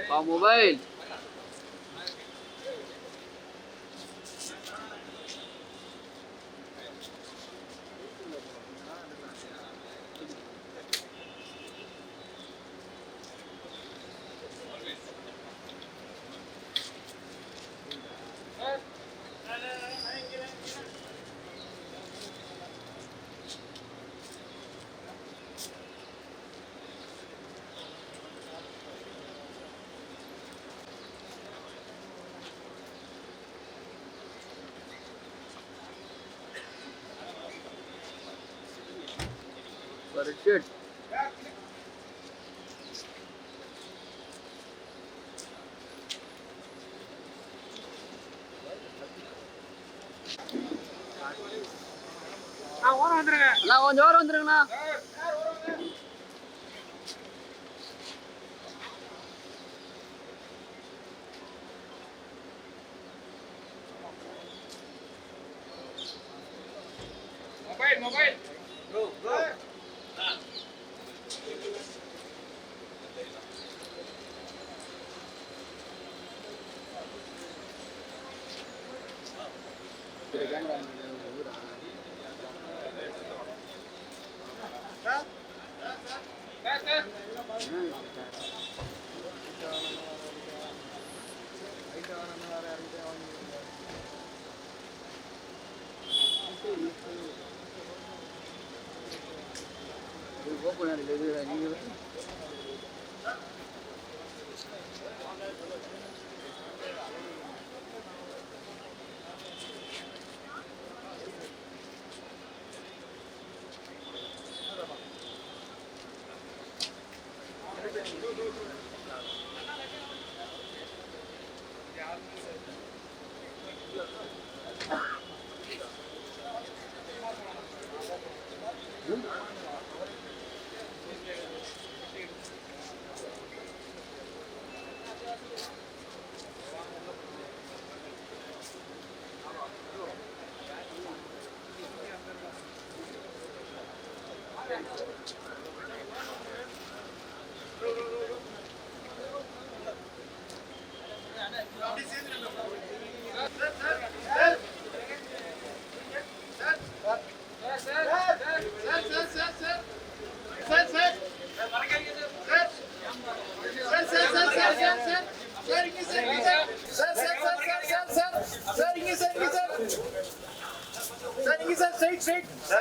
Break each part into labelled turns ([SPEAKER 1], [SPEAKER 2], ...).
[SPEAKER 1] Vào mobile. For a shit. அண்ணா கொஞ்சம் ஓரம் வந்துருங்கண்ணா.
[SPEAKER 2] Mobile. Go.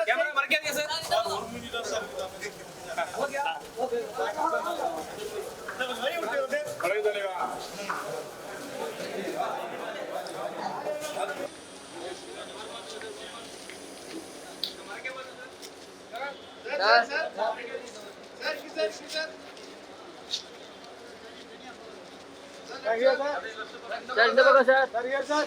[SPEAKER 2] Camera मर गया सर हो गया खड़े चलेगा
[SPEAKER 1] Sir, hindi ba ka, sir?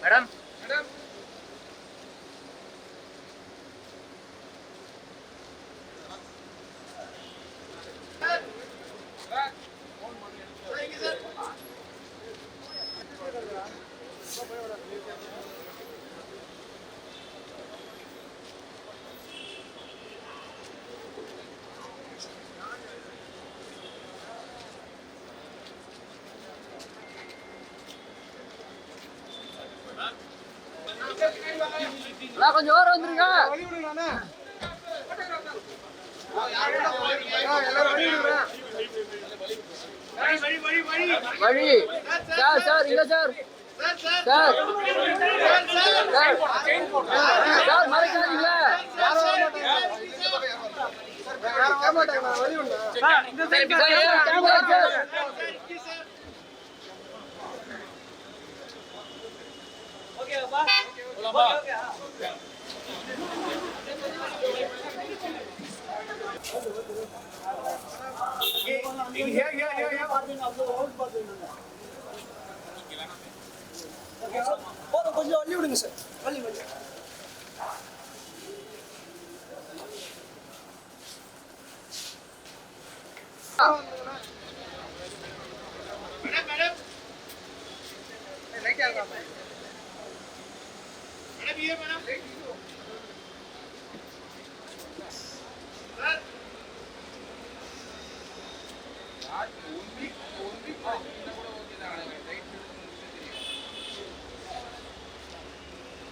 [SPEAKER 1] Madam. அண்ணா கொஞ்சம் ஓரம் வந்துருங்க. வழி சார் சார் இல்ல சார் சார் சார் மறைக்காதீங்க. Okay,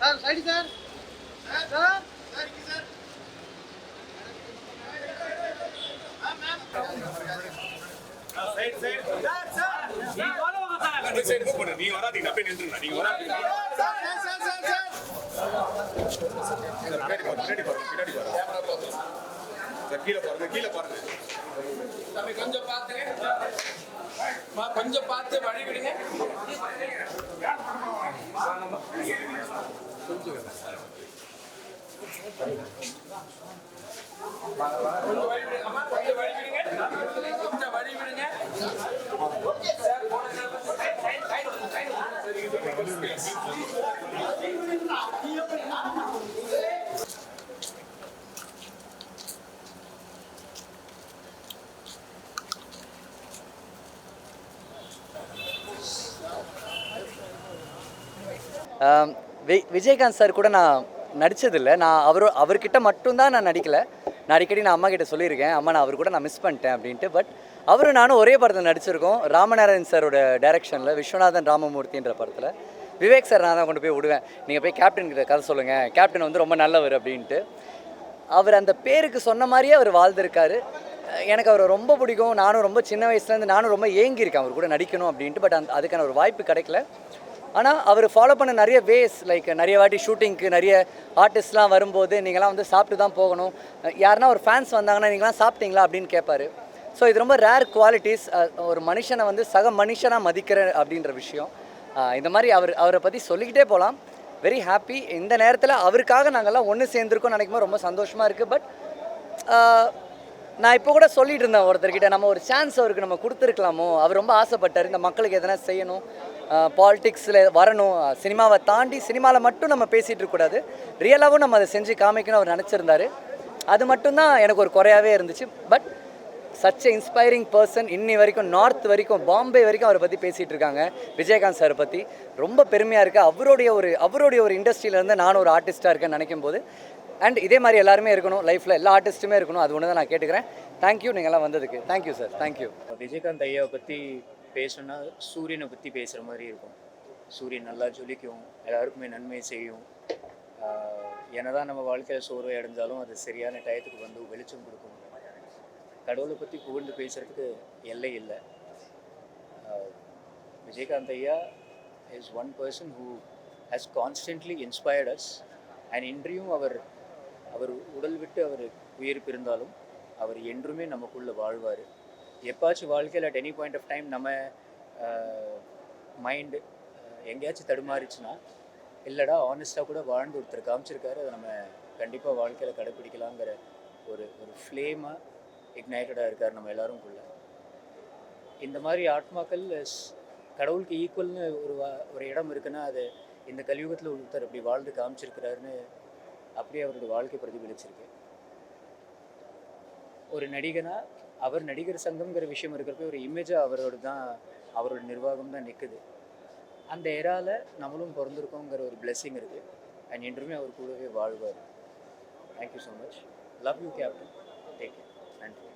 [SPEAKER 1] sir side sir sir
[SPEAKER 2] நீங்க வராதீங்க அப்படியே நின்றுங்க நீங்க வராதீங்க கீழே பாருங்க
[SPEAKER 3] கொஞ்சம் பார்த்துங்க கொஞ்சம் பார்த்து வழி விடுங்க கொஞ்சம் வழி விடுங்க அம்மா கொஞ்சம் வழி விடுங்க கொஞ்சம் வழி விடுங்க
[SPEAKER 4] விஜயகாந்த் சார் கூட நான் நடித்ததில்லை. நான் அவர்கிட்ட மட்டும்தான் நான் நடிக்கலை. நான் அடிக்கடி நான் அம்மா கிட்ட சொல்லியிருக்கேன், அம்மா நான் அவர் கூட நான் மிஸ் பண்ணிட்டேன் அப்படின்ட்டு. பட் அவரும் நானும் ஒரே படத்தில் நடிச்சிருக்கோம். ராமநாராயண் சாரோட டைரக்ஷனில் விஸ்வநாதன் ராமமூர்த்தின்ற படத்தில். விவேக் சார் நான் தான் கொண்டு போய் விடுவேன், நீங்கள் போய் கேப்டன் கிட்ட கதை சொல்லுங்கள், கேப்டன் வந்து ரொம்ப நல்லவர் அப்படின்ட்டு. அவர் அந்த பேருக்கு சொன்ன மாதிரியே அவர் வாழ்ந்திருக்காரு. எனக்கு அவரை ரொம்ப பிடிக்கும். நானும் ரொம்ப சின்ன வயசுலேருந்து நானும் ரொம்ப ஏங்கியிருக்கேன் அவர் கூட நடிக்கணும் அப்படின்ட்டு. பட் அதுக்கான ஒரு வாய்ப்பு கிடைக்கல. ஆனால் அவர் ஃபாலோ பண்ண நிறைய வேஸ், லைக் நிறைய வாட்டி ஷூட்டிங்க்கு நிறைய ஆர்டிஸ்ட்லாம் வரும்போது நீங்களாம் வந்து சாப்பிட்டு தான் போகணும், யாருன்னா ஒரு ஃபேன்ஸ் வந்தாங்கன்னா நீங்களாம் சாப்பிட்டீங்களா அப்படின்னு கேட்பார். ஸோ இது ரொம்ப ரேர் குவாலிட்டிஸ். ஒரு மனுஷனை வந்து சக மனுஷனாக மதிக்கிற அப்படின்ற விஷயம். இந்த மாதிரி அவரை பற்றி சொல்லிக்கிட்டே போகலாம். Very happy. இந்த நேரத்தில் அவருக்காக நாங்கள்லாம் ஒன்று சேர்ந்துருக்கோம் நினைக்கும் போது ரொம்ப சந்தோஷமாக இருக்குது. பட் நான் இப்போ கூட சொல்லிட்டு இருந்தேன் ஒருத்தர்கிட்ட, நம்ம ஒரு சான்ஸ் அவருக்கு நம்ம கொடுத்துருக்கலாமோ. அவர் ரொம்ப ஆசைப்பட்டார் இந்த மக்களுக்கு எதனா செய்யணும், பாலிடிக்ஸில் வரணும், சினிமாவை தாண்டி சினிமாவில் மட்டும் நம்ம பேசிகிட்டு இருக்கக்கூடாது, ரியலாகவும் நம்ம அதை செஞ்சு காமிக்கணும் அவர் நினச்சிருந்தார். அது மட்டும்தான் எனக்கு ஒரு குறையாகவே இருந்துச்சு. But such inspiring person. இன்னி வரைக்கும் நார்த் வரைக்கும் பாம்பே வரைக்கும் அவரை பற்றி பேசிகிட்டு இருக்காங்க, விஜயகாந்த் சாரை பற்றி. ரொம்ப பெருமையாக இருக்குது. அவருடைய ஒரு இண்டஸ்ட்ரியிலேருந்து நானும் ஒரு ஆர்டிஸ்ட்டாக இருக்கேன்னு நினைக்கும் போது. அண்ட் இதே மாதிரி எல்லாருமே இருக்கணும் லைஃப்பில், எல்லா ஆர்டிஸ்ட்டுமே இருக்கணும். அது ஒன்று தான் நான் கேட்டுக்கிறேன். தேங்க்யூ நீங்கள்லாம் வந்ததுக்கு. Thank you sir, thank you.
[SPEAKER 5] விஜயகாந்த் ஐயாவை பற்றி பேசணுன்னா சூரியனை பற்றி பேசுகிற மாதிரி இருக்கும். சூரியன் நல்லா ஜொலிக்கும், எல்லாருக்குமே நன்மை செய்யும். என்னதான் நம்ம வாழ்க்கையில் சோர்வை அடைஞ்சாலும் அது சரியான டயத்துக்கு வந்து வெளிச்சம் கொடுக்கும். கடவுளை பற்றி புகழ்ந்து பேசுகிறதுக்கு எல்லை இல்லை. விஜயகாந்த் ஐயா is one person who has constantly inspired us. And இன்றையும் அவர் உடல் விட்டு அவர் உயிர் பிரிந்தாலும் அவர் என்றுமே நமக்குள்ளே வாழ்வார். எப்பாச்சும் வாழ்க்கையில் at any point of time நம்ம மைண்டு எங்கேயாச்சும் தடுமாறிச்சுன்னா, இல்லைடா ஆனஸ்ட்டாக கூட வாழ்ந்து ஒருத்தர் காமிச்சிருக்காரு, அதை நம்ம கண்டிப்பாக வாழ்க்கையில் கடைப்பிடிக்கலாங்கிற ஒரு ஃப்ளேமாக இக்னைட்டடாக இருக்கார் நம்ம எல்லாரும்குள்ள. இந்த மாதிரி ஆத்மாக்கள் கடவுளுக்கு ஈக்குவல்னு ஒரு இடம் இருக்குன்னா அது இந்த கலியுகத்தில் ஒருத்தர் அப்படி வாழ்ந்து காமிச்சிருக்கிறாருன்னு அப்படியே அவரோட வாழ்க்கை பிரதிபலிச்சிருக்கு. ஒரு நடிகனா அவர் நடிகர் சங்கம்ங்கிற விஷயம் இருக்கிறப்ப ஒரு இமேஜாக அவரோட நிர்வாகம் தான் நிற்குது. அந்த எரால நம்மளும் பிறந்திருக்கோங்கிற ஒரு பிளெஸ்ஸிங் இருக்குது. அண்ட் என்றுமே அவர் கூடவே வாழ்வார். Thank you so much. Love you captain. Take care. நன்றி.